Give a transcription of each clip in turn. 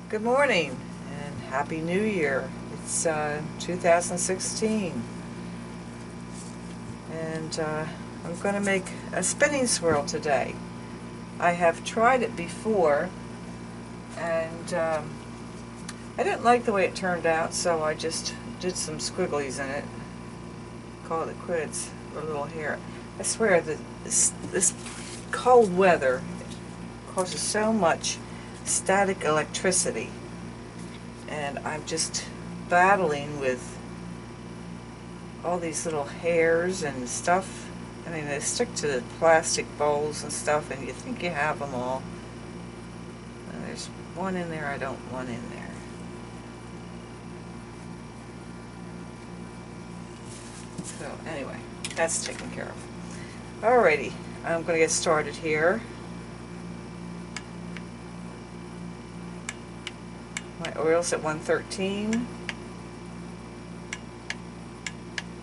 Good morning and Happy New Year. It's 2016 and I'm going to make a spinning swirl today. I have tried it before and I didn't like the way it turned out, so I just did some squigglies in it. Called it quits for a little hair. I swear that this cold weather causes so much static electricity, and I'm just battling with all these little hairs and stuff. I mean, they stick to the plastic bowls and stuff, and you think you have them all. And there's one in there I don't want in there. So anyway, that's taken care of. Alrighty, I'm going to get started here. My oil's at 113.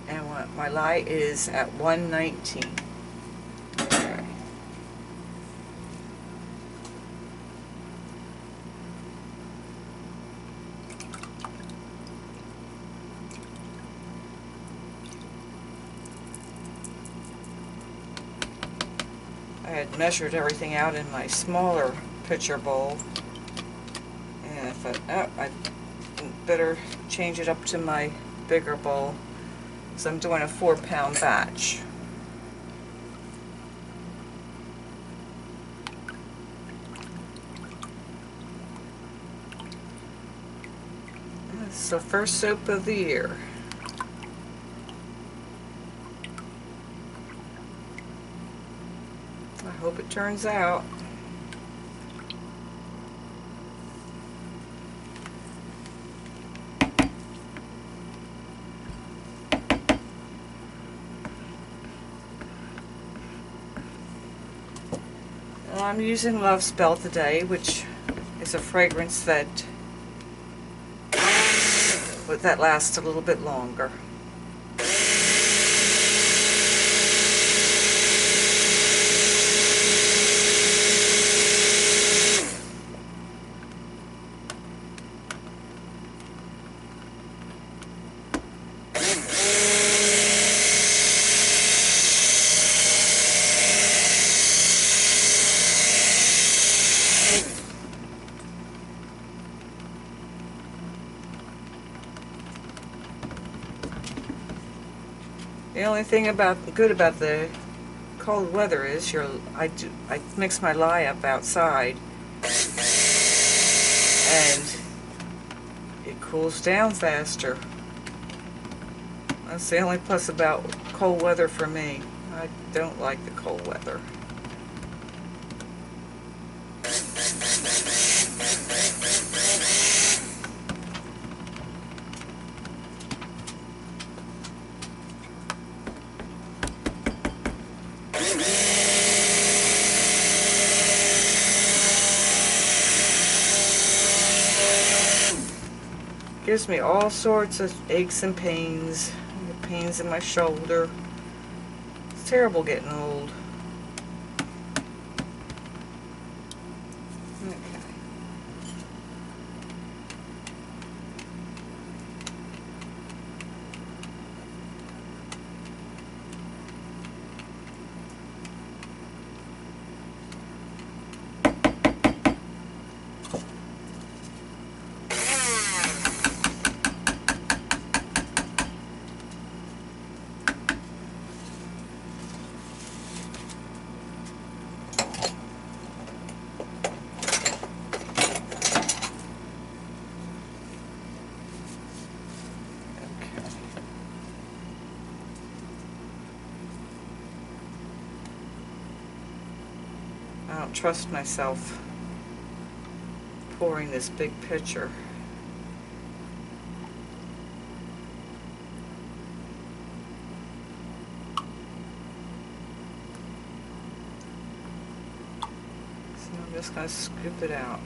And my light is at 119. Okay. I had measured everything out in my smaller pitcher bowl, and I thought, oh, I better change it up to my bigger bowl. So I'm doing a 4-pound batch. It's the first soap of the year. I hope it turns out. I'm using Love Spell today, which is a fragrance that lasts a little bit longer. The only thing good about the cold weather is I mix my lye up outside, and it cools down faster. That's the only plus about cold weather for me. I don't like the cold weather. Gives me all sorts of aches and pains. Pains in my shoulder. It's terrible getting old. Okay. I don't trust myself pouring this big pitcher. So I'm just going to scoop it out.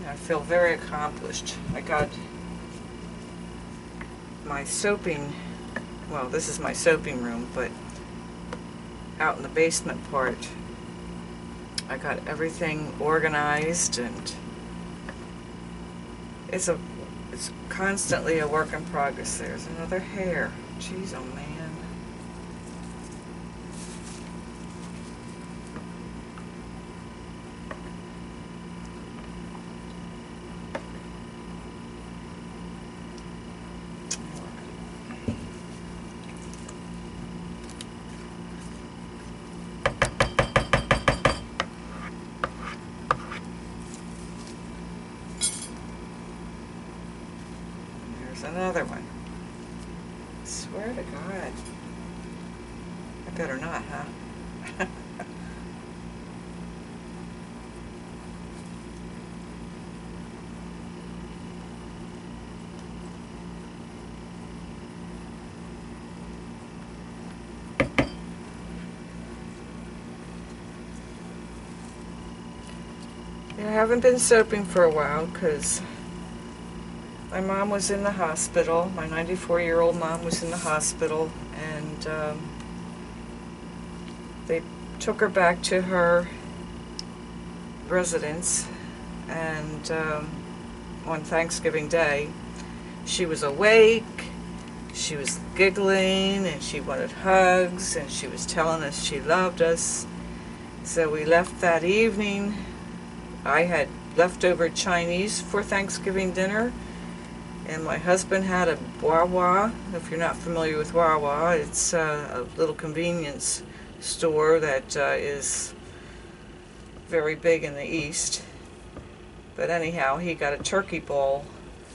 I feel very accomplished. I got my soaping, well, this is my soaping room, but out in the basement part, I got everything organized, and it's constantly a work in progress. There's another hair. Jeez, oh man. Another one. I swear to God. I better not, huh? Yeah, I haven't been soaping for a while because my mom was in the hospital. My 94-year-old mom was in the hospital, and they took her back to her residence, and on Thanksgiving Day, she was awake, she was giggling, and she wanted hugs, and she was telling us she loved us. So we left that evening. I had leftover Chinese for Thanksgiving dinner, and my husband had a Wawa. If you're not familiar with Wawa, it's a little convenience store that is very big in the East. But anyhow, he got a turkey bowl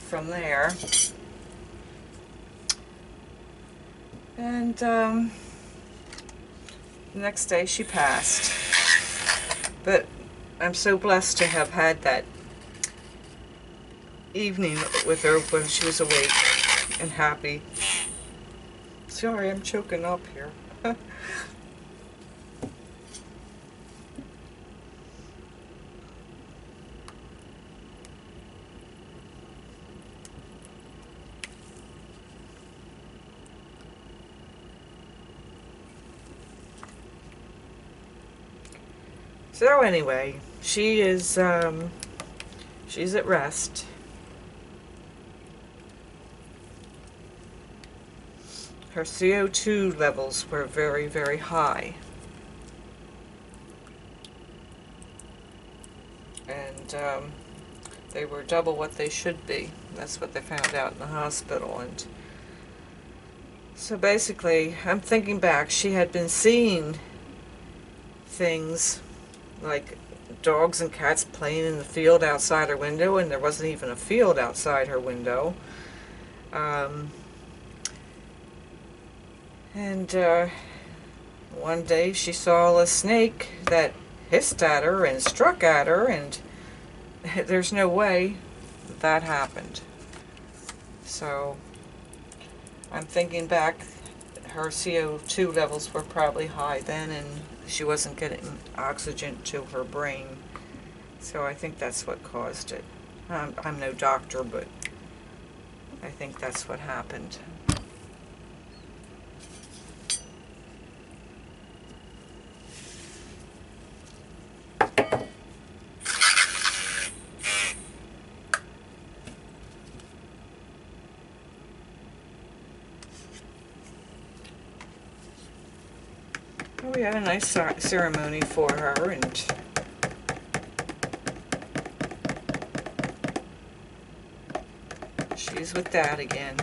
from there. And the next day she passed. But I'm so blessed to have had that evening with her when she was awake and happy. Sorry, I'm choking up here. So anyway, she is she's at rest. Her CO2 levels were very, very high. And they were double what they should be. That's what they found out in the hospital. And so basically, I'm thinking back, she had been seeing things like dogs and cats playing in the field outside her window, and there wasn't even a field outside her window. And one day she saw a snake that hissed at her and struck at her, and there's no way that happened. So I'm thinking back, her CO2 levels were probably high then, and she wasn't getting oxygen to her brain. So I think that's what caused it. I'm no doctor, but I think that's what happened. We had a nice ceremony for her, and she's with Dad again.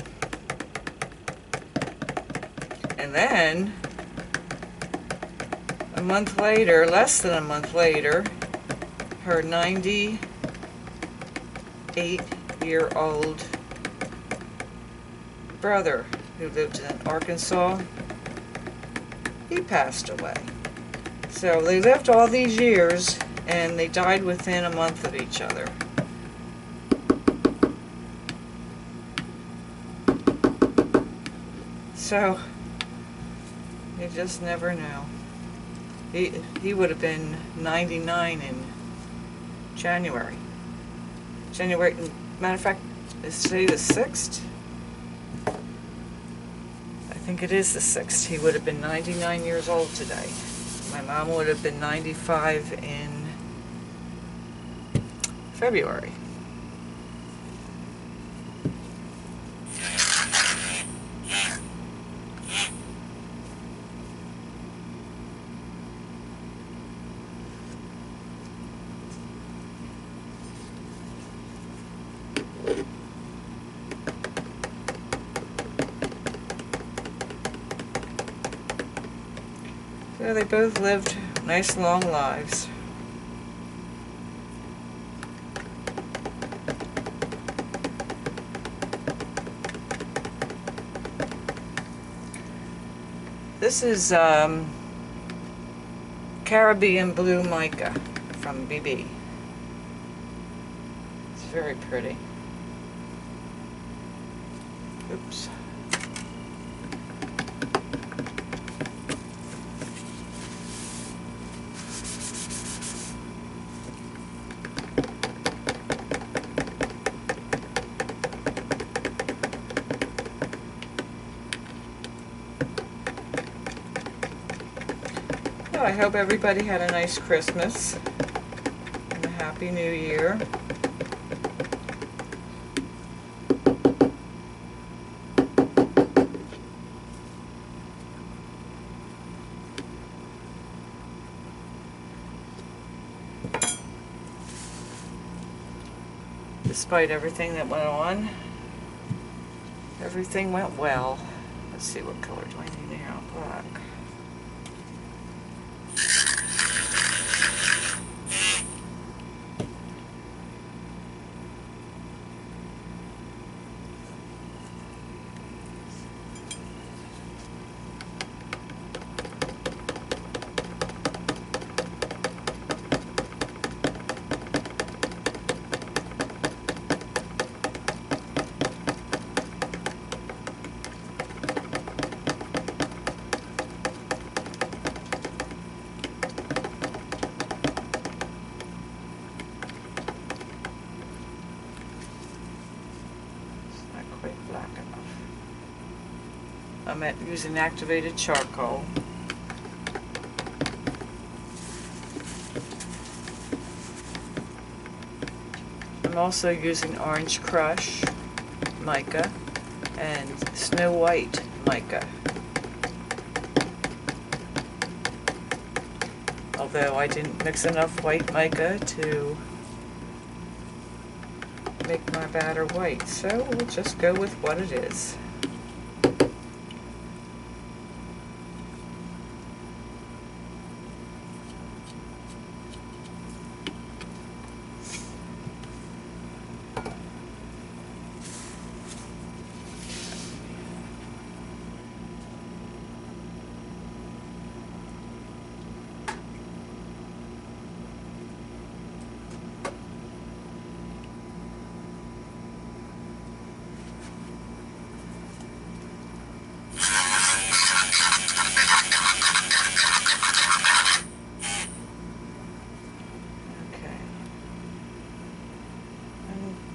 And then a month later, less than a month later, her 98-year-old brother, who lived in Arkansas, he passed away. So they lived all these years, and they died within a month of each other. So you just never know. He would have been 99 in January. January, matter of fact, is today the 6th? I think it is the 6th. He would have been 99 years old today. My mom would have been 95 in February. So they both lived nice long lives. This is Caribbean Blue Mica from BB. It's very pretty. Oops. I hope everybody had a nice Christmas and a Happy New Year. Despite everything that went on, everything went well. Let's see, what color do I need now? Black. Black enough. I'm using activated charcoal. I'm also using Orange Crush mica and Snow White mica. Although I didn't mix enough white mica to make my batter white, so we'll just go with what it is.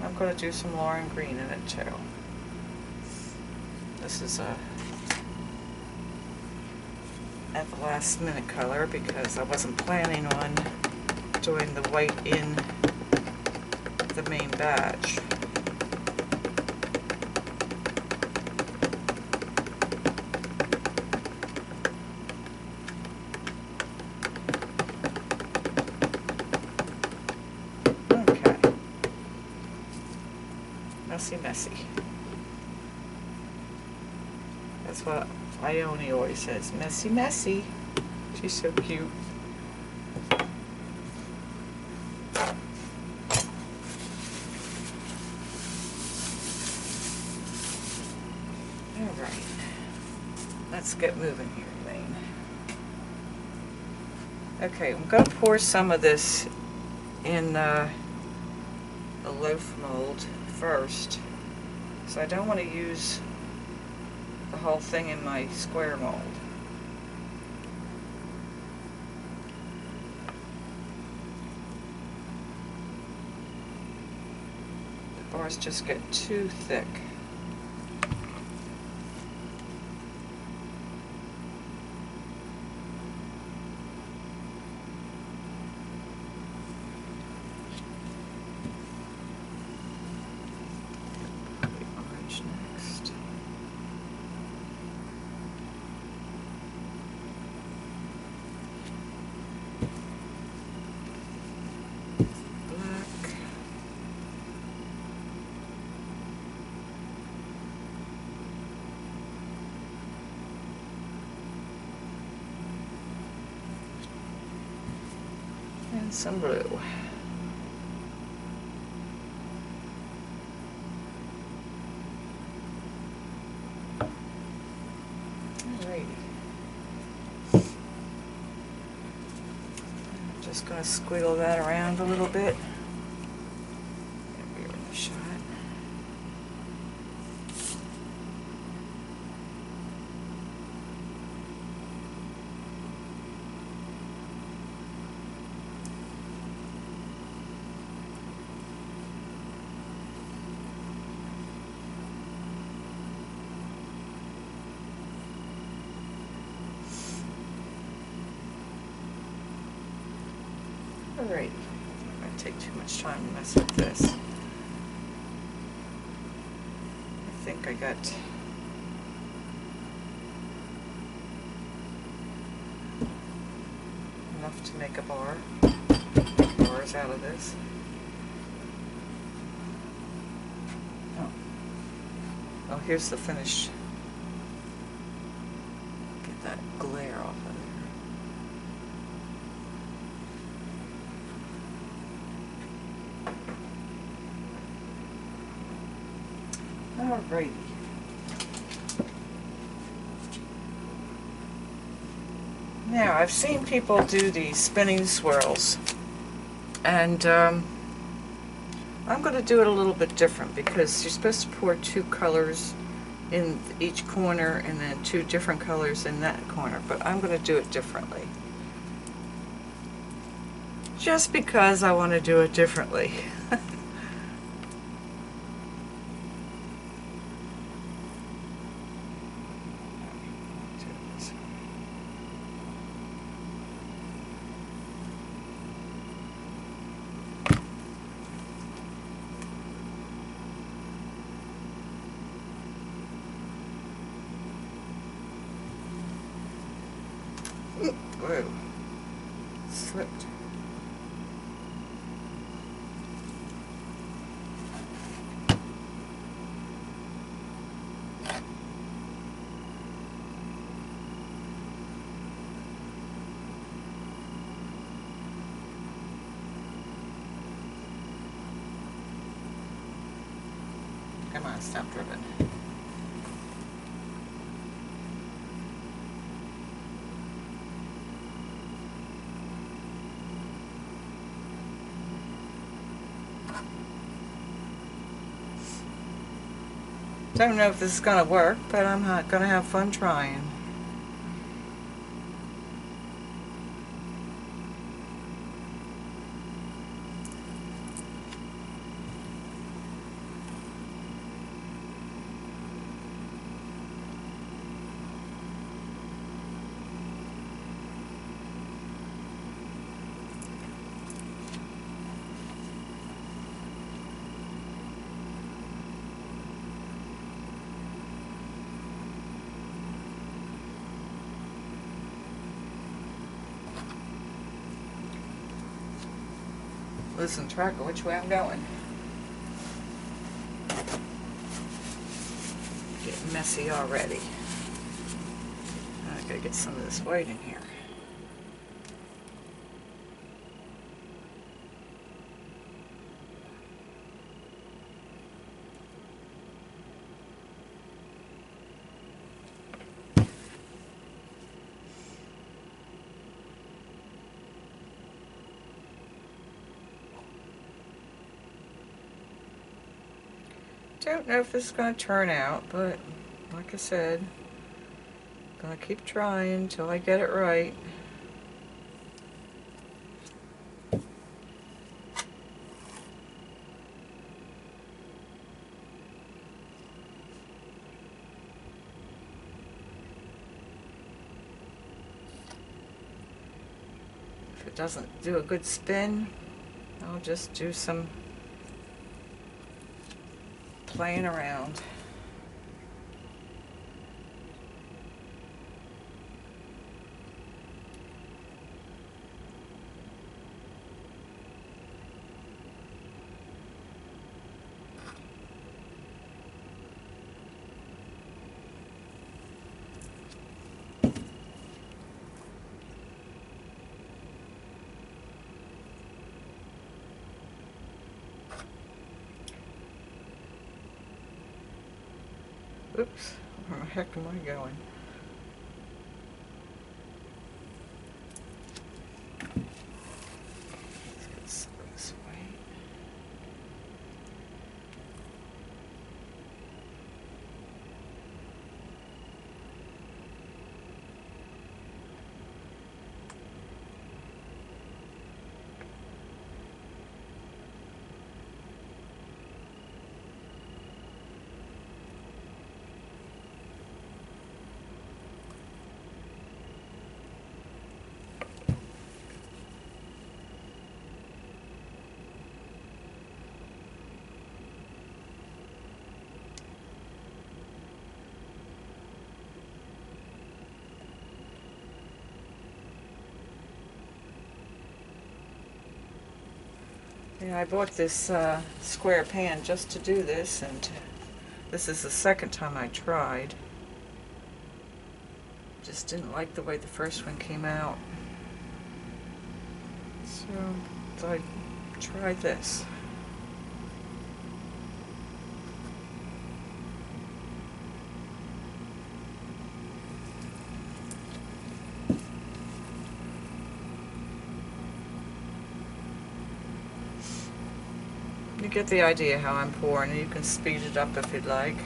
I'm going to do some Lauren Green in it too. This is at the last minute color because I wasn't planning on doing the white in the main batch. Messy. That's what Ione always says. Messy, messy. She's so cute. Alright. Let's get moving here, Elaine. Okay, I'm going to pour some of this in a loaf mold first. So I don't want to use the whole thing in my square mold. flowers just get too thick. Orange next. And some blue. Alrighty. I'm just going to squiggle that around a little bit. Give it a shot. Alright, I'm going to take too much time to mess with this. I think I got enough to make a bar. Make bars out of this. Oh, here's the finish. Get that glare off of there. Alrighty. Now, I've seen people do these spinning swirls, and I'm going to do it a little bit different because you're supposed to pour two colors in each corner and then two different colors in that corner, but I'm going to do it differently. Just because I want to do it differently. Whoa, slipped. Come on, stop dribbling. Don't know if this is going to work, but I'm going to have fun trying. Losing track of which way I'm going. Getting messy already. I gotta get some of this white in here. Don't know if this is going to turn out, but like I said, I'm going to keep trying until I get it right. If it doesn't do a good spin, I'll just do some playing around. Oops, where the heck am I going? Let's go this way. Yeah, I bought this square pan just to do this, and this is the second time I tried. Just didn't like the way the first one came out. So I tried this. You get the idea how I'm pouring, and you can speed it up if you'd like.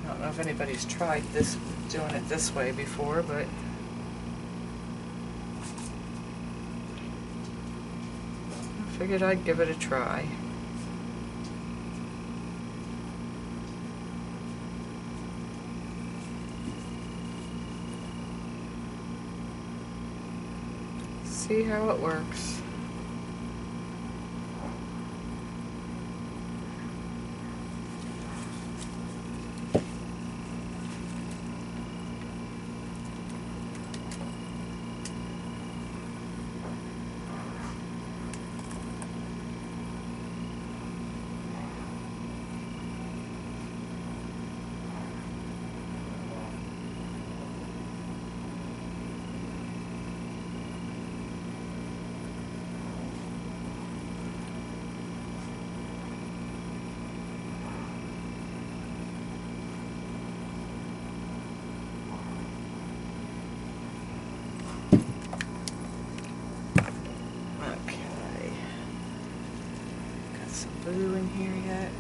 I don't know if anybody's tried this, doing it this way before, but I figured I'd give it a try. See how it works. Blue in here yet?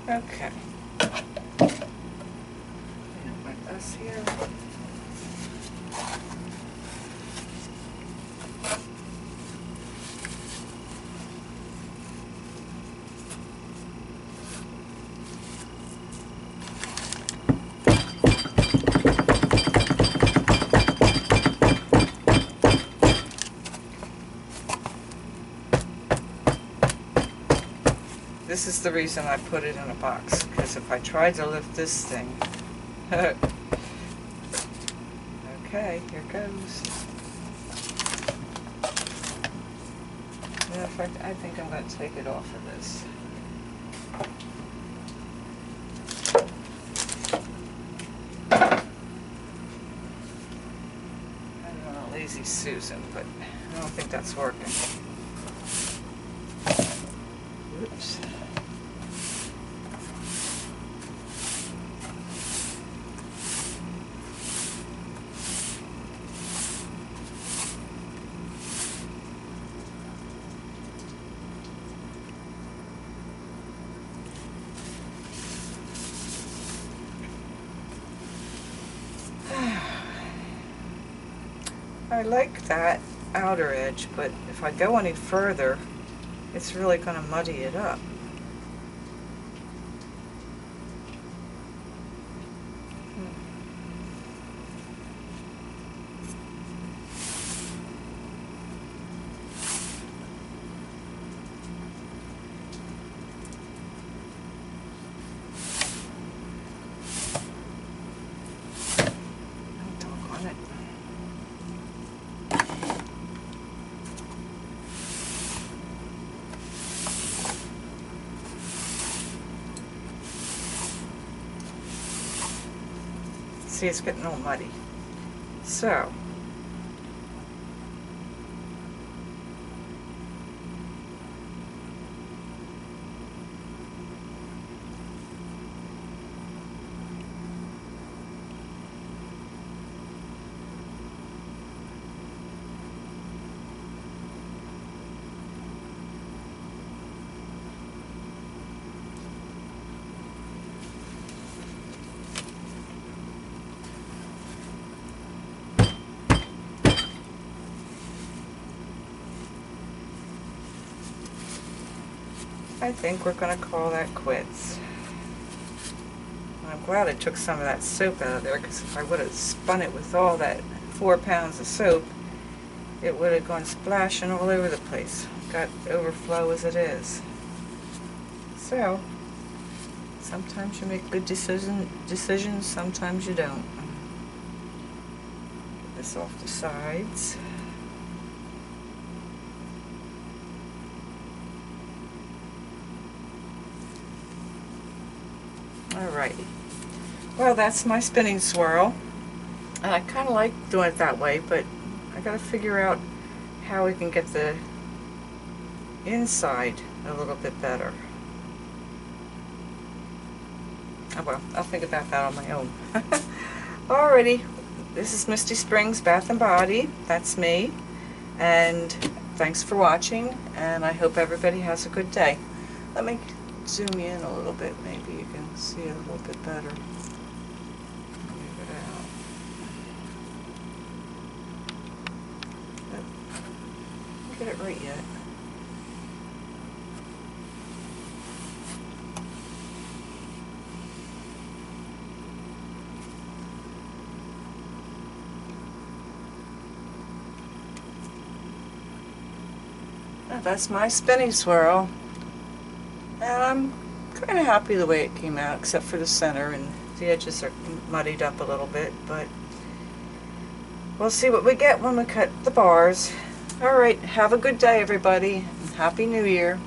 Okay. And with us here. This is the reason I put it in a box, because if I tried to lift this thing, okay, here goes. In fact, I think I'm going to take it off of this. I don't know, Lazy Susan, but I don't think that's working. Oops. I like that outer edge, but if I go any further, it's really going to muddy it up. Doggone it. See, it's getting all muddy. So, I think we're going to call that quits. I'm glad I took some of that soap out of there, because if I would have spun it with all that 4 pounds of soap, it would have gone splashing all over the place. Got overflow as it is. So, sometimes you make good decisions, sometimes you don't. Get this off the sides. Alrighty. Well, that's my spinning swirl. And I kind of like doing it that way, but I got to figure out how we can get the inside a little bit better. Oh well, I'll think about that on my own. Alrighty. This is Misty Springs Bath and Body. That's me. And thanks for watching, and I hope everybody has a good day. Let me zoom in a little bit, maybe you can see it a little bit better. Move it out. But get it right yet. Now that's my spinning swirl. And I'm kind of happy the way it came out, except for the center, and the edges are muddied up a little bit, but we'll see what we get when we cut the bars. Alright, have a good day everybody, and Happy New Year.